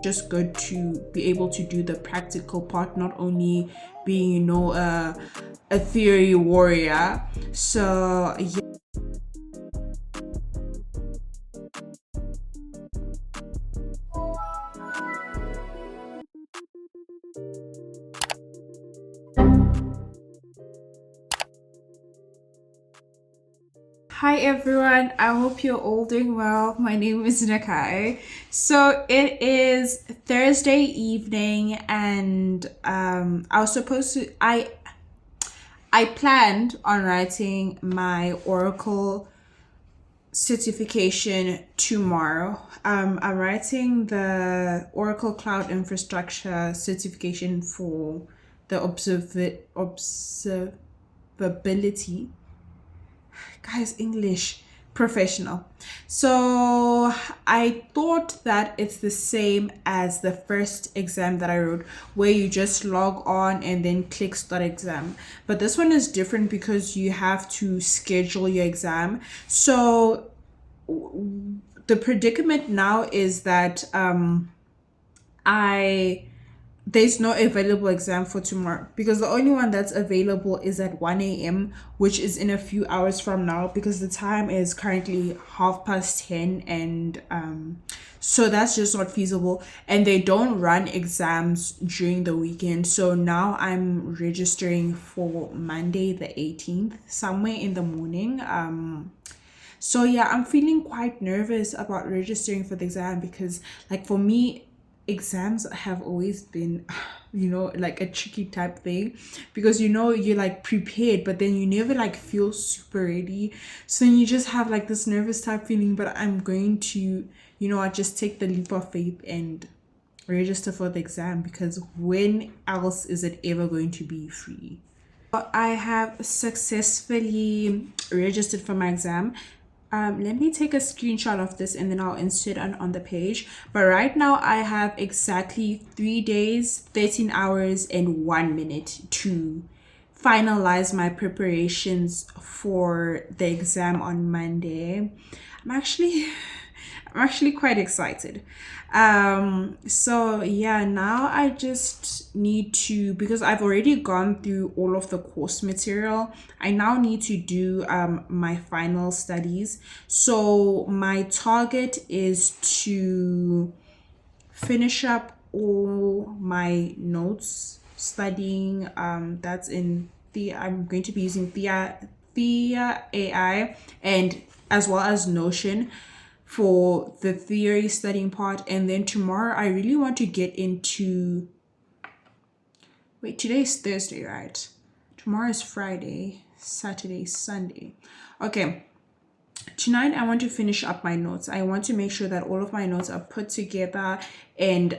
just good to be able to do the practical part, not only being, you know, a theory warrior. So yeah. Hi everyone, I hope you're all doing well. My name is Nakai. So it is Thursday evening, and I planned on writing my Oracle certification tomorrow. I'm writing the Oracle Cloud Infrastructure certification for the observability, guys, English professional. So I thought that it's the same as the first exam that I wrote, where you just log on and then click start exam. But this one is different because you have to schedule your exam. So the predicament now is that I there's no available exam for tomorrow, because the only one that's available is at 1 a.m., which is in a few hours from now, because the time is currently 10:30, and so that's just not feasible, and they don't run exams during the weekend. So now I'm registering for Monday the 18th, somewhere in the morning. So yeah, I'm feeling quite nervous about registering for the exam, because like for me, exams have always been, you know, like a tricky type thing, because you know you're like prepared, but then you never like feel super ready. So then you just have like this nervous type feeling. But I'm going to, you know, I just take the leap of faith and register for the exam, because when else is it ever going to be free? I have successfully registered for my exam. Let me take a screenshot of this and then I'll insert on the page. But right now I have exactly 3 days, 13 hours, and 1 minute to finalize my preparations for the exam on Monday. I'm actually quite excited. So yeah, now I just need to, because I've already gone through all of the course material, I now need to do my final studies. So my target is to finish up all my notes studying. That's in the I'm going to be using thea AI, and as well as Notion for the theory studying part. And then tomorrow I really want to get into, wait, today is Thursday, right? Tomorrow is Friday, Saturday, Sunday. Okay, tonight I want to finish up my notes. I want to make sure that all of my notes are put together, and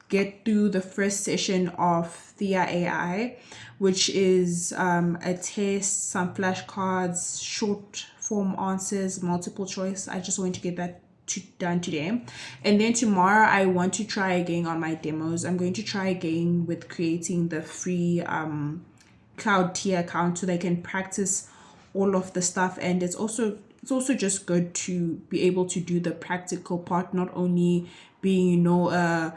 get through the first session of thea AI, which is a test, some flashcards, short form answers, multiple choice. I just want to get that done today. And then tomorrow I want to try again on my demos. I'm going to try again with creating the free cloud tier account, so they can practice all of the stuff. And it's also just good to be able to do the practical part, not only being, you know, a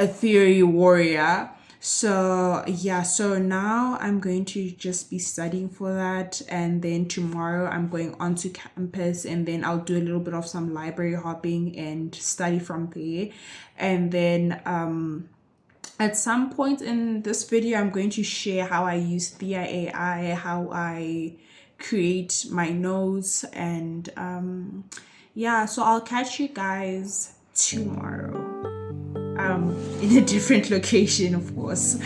theory warrior. So yeah, so now I'm going to just be studying for that, and then tomorrow I'm going onto campus, and then I'll do a little bit of some library hopping and study from there. And then at some point in this video, I'm going to share how I use thea AI, how I create my notes, and yeah, so I'll catch you guys tomorrow, in a different location, of course.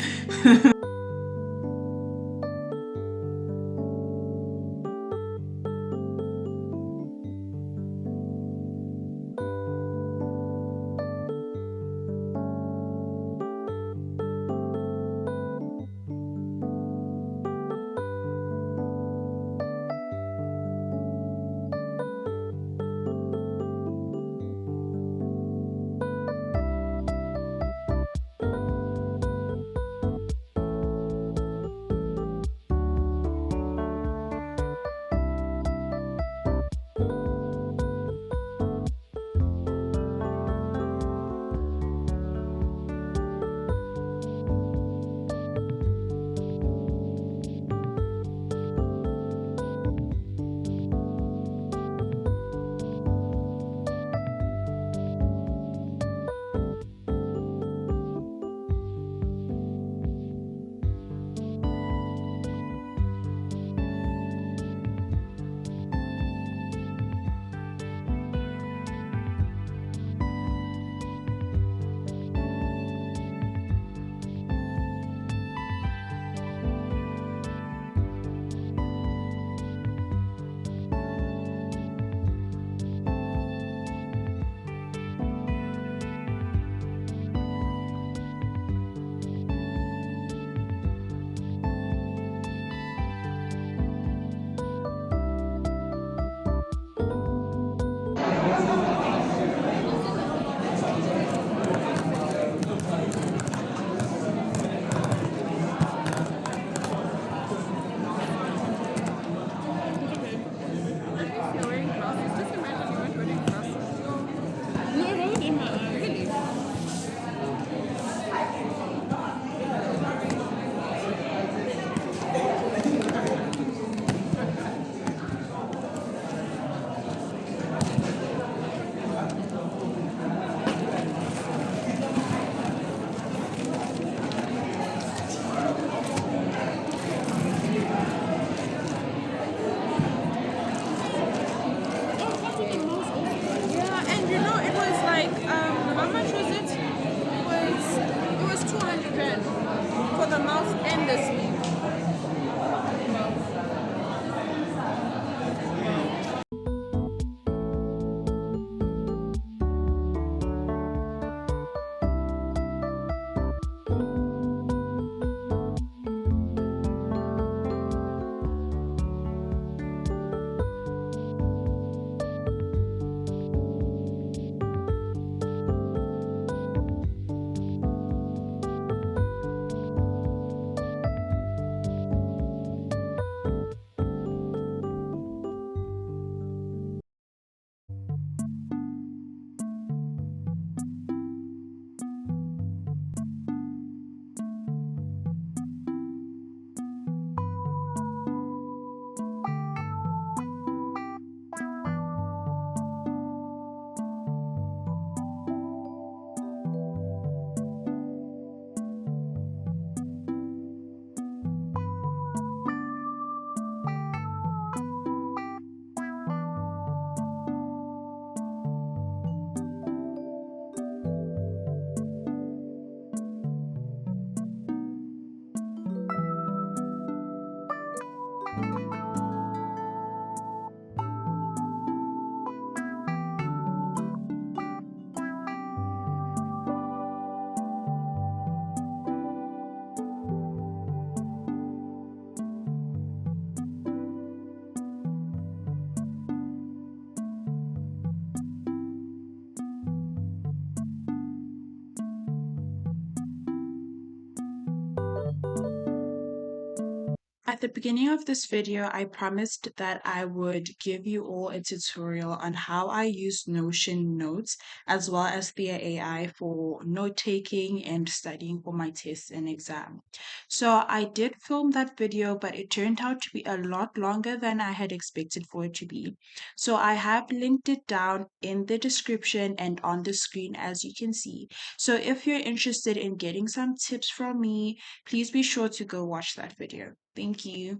At the beginning of this video, I promised that I would give you all a tutorial on how I use Notion notes as well as Thea AI for note taking and studying for my tests and exam. So I did film that video, but it turned out to be a lot longer than I had expected for it to be. So I have linked it down in the description and on the screen as you can see. So if you're interested in getting some tips from me, please be sure to go watch that video. Thank you.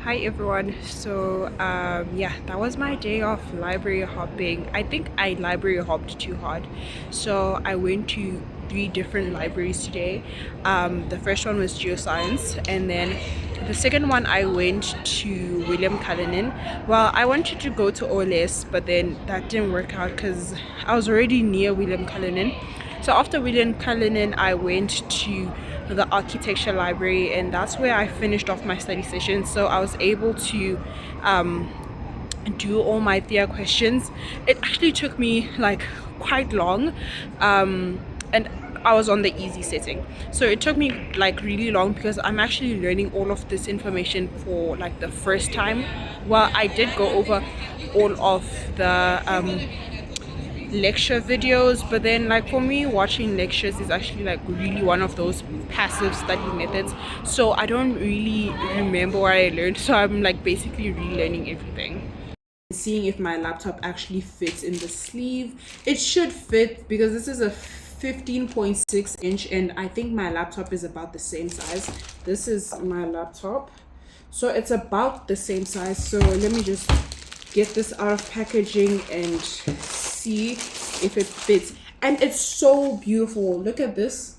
Hi everyone. So yeah, that was my day of library hopping. I think I library hopped too hard, so I went to 3 different libraries today. The first one was geoscience, and then the second one I went to William Cullinan. Well, I wanted to go to OLS, but then that didn't work out because I was already near William Cullinan. So after William Cullinan, I went to the architecture library, and that's where I finished off my study session. So I was able to do all my thea questions. It actually took me like quite long, and I was on the easy setting, so it took me like really long because I'm actually learning all of this information for like the first time. Well, I did go over all of the lecture videos, but then like for me, watching lectures is actually like really one of those passive study methods, so I don't really remember what I learned, so I'm like basically relearning everything. Seeing if my laptop actually fits in the sleeve. It should fit because this is a 15.6 inch, and I think my laptop is about the same size. This is my laptop, so it's about the same size. So let me just get this out of packaging and see if it fits. And it's so beautiful. Look at this.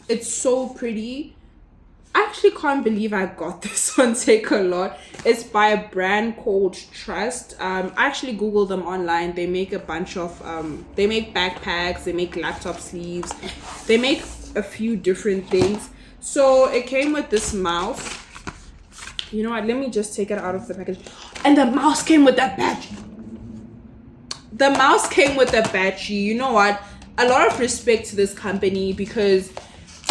It's so pretty. I actually can't believe I got this on Take a Lot. It's by a brand called Trust. I actually googled them online. They make a bunch of they make backpacks, they make laptop sleeves, they make a few different things. So it came with this mouse. You know what, let me just take it out of the package. And the mouse came with that battery. The mouse came with a battery. You know what, a lot of respect to this company, because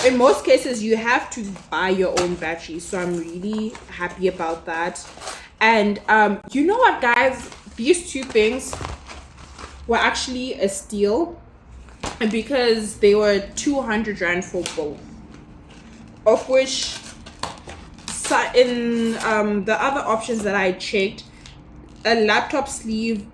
in most cases you have to buy your own batteries, so I'm really happy about that. And you know what guys, these 2 things were actually a steal because they were 200 rand for both, of which in the other options that I checked, a laptop sleeve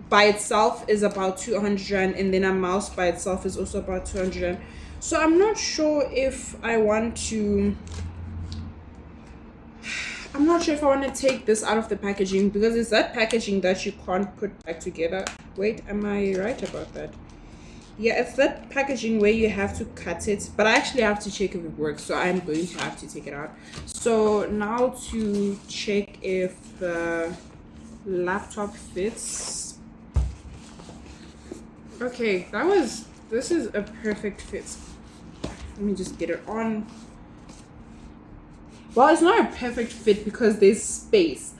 by itself is about 200 rand, and then a mouse by itself is also about 200 rand. So I'm not sure if I want to I'm not sure if I want to take this out of the packaging because it's that packaging that you can't put back together. Wait, am I right about that? Yeah, it's that packaging where you have to cut it, but I actually have to check if it works, so I'm going to have to take it out. So now to check if the laptop fits. Okay, this is a perfect fit. Let me just get it on. Well, it's not a perfect fit because there's space.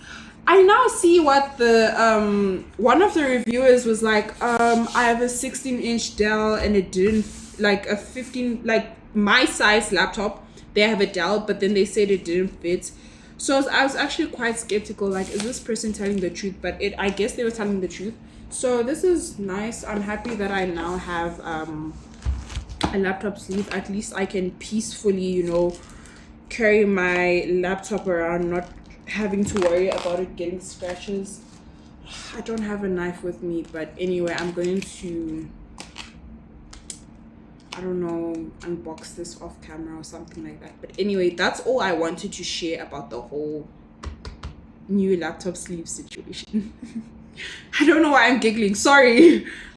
I now see what the one of the reviewers was like. I have a 16-inch Dell and it didn't, like a 15, like my size laptop. They have a Dell, but then they said it didn't fit. So I was actually quite skeptical. Like, is this person telling the truth? But I guess they were telling the truth. So this is nice. I'm happy that I now have a laptop sleeve. At least I can peacefully, you know, carry my laptop around, not having to worry about it getting scratches. I don't have a knife with me, but anyway, I'm going to, I don't know, unbox this off camera or something like that. But anyway, that's all I wanted to share about the whole new laptop sleeve situation. I don't know why I'm giggling, sorry.